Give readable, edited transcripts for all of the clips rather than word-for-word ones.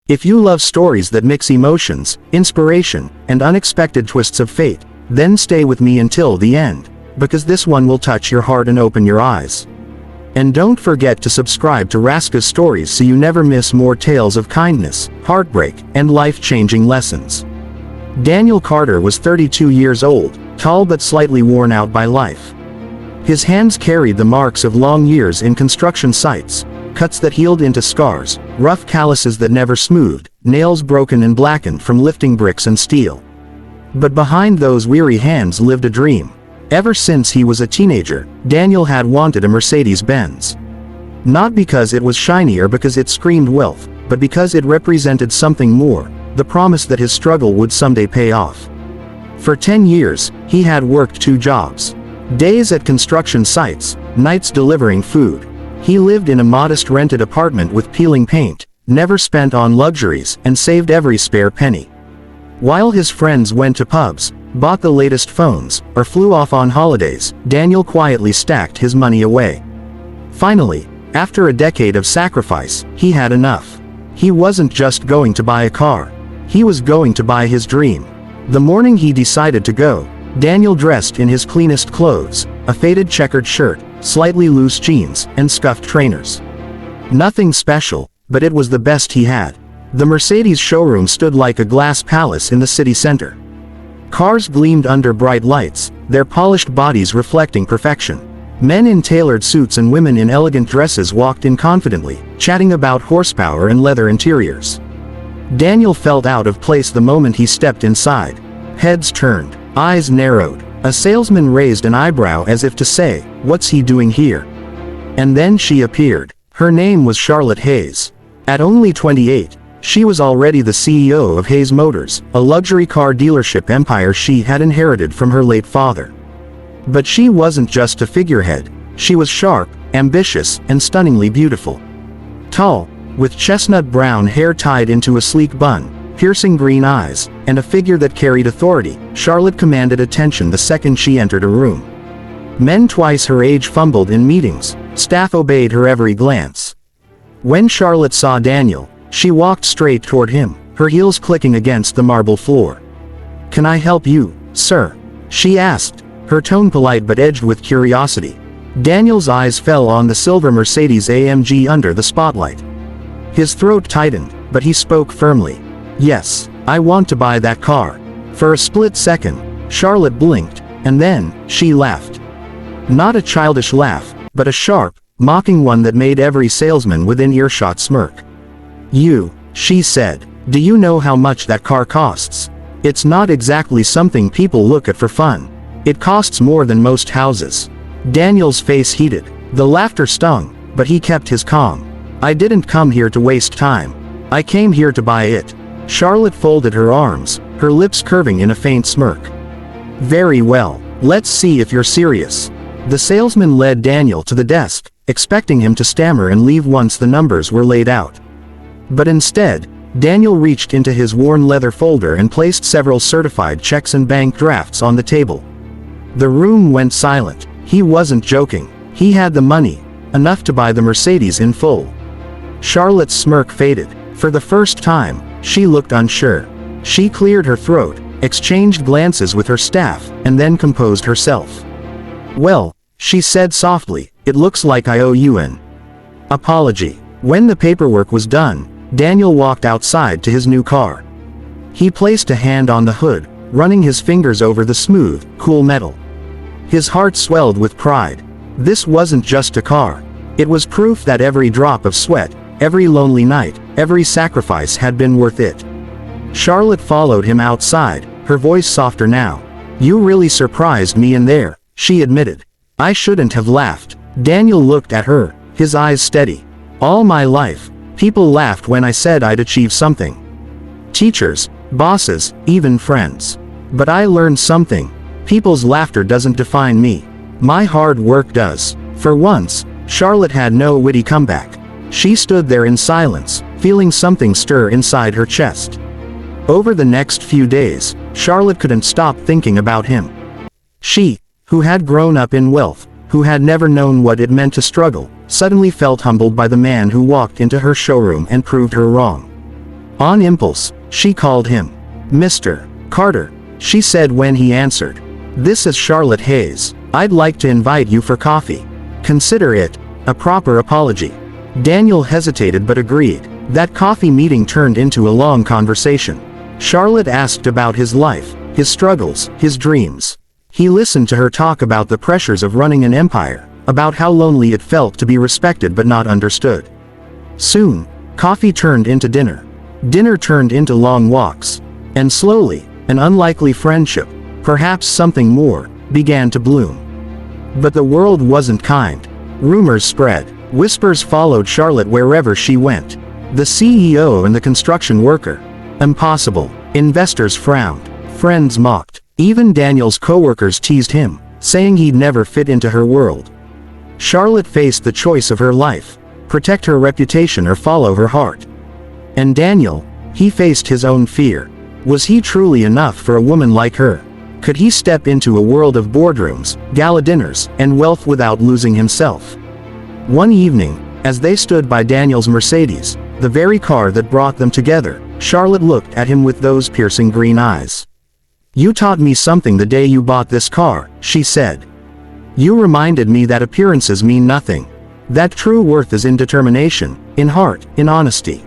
If you love stories that mix emotions, inspiration, and unexpected twists of fate, then stay with me until the end, because this one will touch your heart and open your eyes. And don't forget to subscribe to Raska's Stories so you never miss more tales of kindness, heartbreak, and life-changing lessons. Daniel Carter was 32 years old, tall but slightly worn out by life. His hands carried the marks of long years in construction sites, cuts that healed into scars, rough calluses that never smoothed, nails broken and blackened from lifting bricks and steel. But behind those weary hands lived a dream. Ever since he was a teenager, Daniel had wanted a Mercedes-Benz. Not because it was shiny or because it screamed wealth, but because it represented something more, the promise that his struggle would someday pay off. For 10 years, he had worked 2 jobs. Days at construction sites, nights delivering food. He lived in a modest rented apartment with peeling paint, never spent on luxuries, and saved every spare penny. While his friends went to pubs, bought the latest phones, or flew off on holidays, Daniel quietly stacked his money away. Finally, after a decade of sacrifice, he had enough. He wasn't just going to buy a car. He was going to buy his dream. The morning he decided to go, Daniel dressed in his cleanest clothes, a faded checkered shirt, slightly loose jeans, and scuffed trainers. Nothing special, but it was the best he had. The Mercedes showroom stood like a glass palace in the city center. Cars gleamed under bright lights, their polished bodies reflecting perfection. Men in tailored suits and women in elegant dresses walked in confidently, chatting about horsepower and leather interiors. Daniel felt out of place the moment he stepped inside. Heads turned, eyes narrowed. A salesman raised an eyebrow as if to say, "What's he doing here?" And then she appeared. Her name was Charlotte Hayes. At only 28, she was already the CEO of Hayes Motors, a luxury car dealership empire she had inherited from her late father. But she wasn't just a figurehead. She was sharp, ambitious, and stunningly beautiful. Tall, with chestnut brown hair tied into a sleek bun, piercing green eyes, and a figure that carried authority, Charlotte commanded attention the second she entered a room. Men twice her age fumbled in meetings, staff obeyed her every glance. When Charlotte saw Daniel, she walked straight toward him, her heels clicking against the marble floor. "Can I help you, sir?" she asked, her tone polite but edged with curiosity. Daniel's eyes fell on the silver Mercedes AMG under the spotlight. His throat tightened, but he spoke firmly. "Yes, I want to buy that car." For a split second, Charlotte blinked, and then, she laughed. Not a childish laugh, but a sharp, mocking one that made every salesman within earshot smirk. "You," she said, "do you know how much that car costs? It's not exactly something people look at for fun. It costs more than most houses." Daniel's face heated. The laughter stung, but he kept his calm. "I didn't come here to waste time. I came here to buy it." Charlotte folded her arms, her lips curving in a faint smirk. "Very well, let's see if you're serious." The salesman led Daniel to the desk, expecting him to stammer and leave once the numbers were laid out. But instead, Daniel reached into his worn leather folder and placed several certified checks and bank drafts on the table. The room went silent. He wasn't joking. He had the money, enough to buy the Mercedes in full. Charlotte's smirk faded. For the first time, she looked unsure. She cleared her throat, exchanged glances with her staff, and then composed herself. "Well," she said softly, "it looks like I owe you an apology." When the paperwork was done, Daniel walked outside to his new car. He placed a hand on the hood, running his fingers over the smooth, cool metal. His heart swelled with pride. This wasn't just a car. It was proof that every drop of sweat, every lonely night, every sacrifice had been worth it. Charlotte followed him outside, her voice softer now. "You really surprised me in there," she admitted. "I shouldn't have laughed." Daniel looked at her, his eyes steady. "All my life, people laughed when I said I'd achieve something. Teachers, bosses, even friends. But I learned something. People's laughter doesn't define me. My hard work does." For once, Charlotte had no witty comeback. She stood there in silence, feeling something stir inside her chest. Over the next few days, Charlotte couldn't stop thinking about him. She, who had grown up in wealth, who had never known what it meant to struggle, suddenly felt humbled by the man who walked into her showroom and proved her wrong. On impulse, she called him Mr. Carter, she said when he answered. This is Charlotte Hayes. I'd like to invite you for coffee. Consider it a proper apology. Daniel hesitated but agreed. That coffee meeting turned into a long conversation. Charlotte asked about his life, his struggles, his dreams. He listened to her talk about the pressures of running an empire, about how lonely it felt to be respected but not understood. Soon, coffee turned into dinner. Dinner turned into long walks. And slowly, an unlikely friendship, perhaps something more, began to bloom. But the world wasn't kind. Rumors spread. Whispers followed Charlotte wherever she went. The CEO and the construction worker. Impossible. Investors frowned. Friends mocked. Even Daniel's coworkers teased him, saying he'd never fit into her world. Charlotte faced the choice of her life: protect her reputation or follow her heart. And Daniel, he faced his own fear. Was he truly enough for a woman like her? Could he step into a world of boardrooms, gala dinners, and wealth without losing himself? One evening, as they stood by Daniel's Mercedes, the very car that brought them together, Charlotte looked at him with those piercing green eyes. You taught me something the day you bought this car, she said. You reminded me that appearances mean nothing. That true worth is in determination, in heart, in honesty.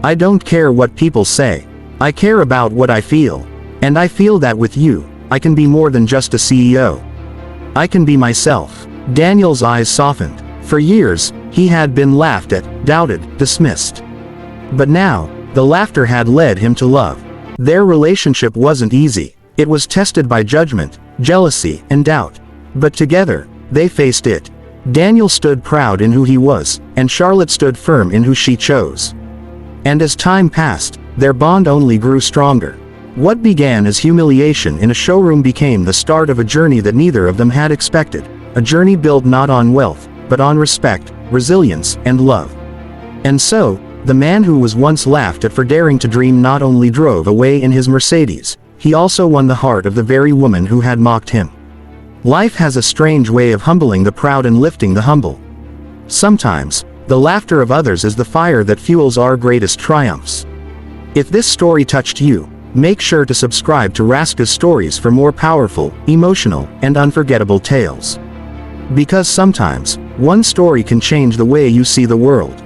I don't care what people say. I care about what I feel. And I feel that with you, I can be more than just a CEO. I can be myself. Daniel's eyes softened. For years, he had been laughed at, doubted, dismissed. But now, the laughter had led him to love. Their relationship wasn't easy. It was tested by judgment, jealousy, and doubt. But together, they faced it. Daniel stood proud in who he was, and Charlotte stood firm in who she chose. And as time passed, their bond only grew stronger. What began as humiliation in a showroom became the start of a journey that neither of them had expected, a journey built not on wealth, but on respect, resilience, and love. And so, the man who was once laughed at for daring to dream not only drove away in his Mercedes, he also won the heart of the very woman who had mocked him. Life has a strange way of humbling the proud and lifting the humble. Sometimes, the laughter of others is the fire that fuels our greatest triumphs. If this story touched you, make sure to subscribe to Raska's Stories for more powerful, emotional, and unforgettable tales. Because sometimes, one story can change the way you see the world.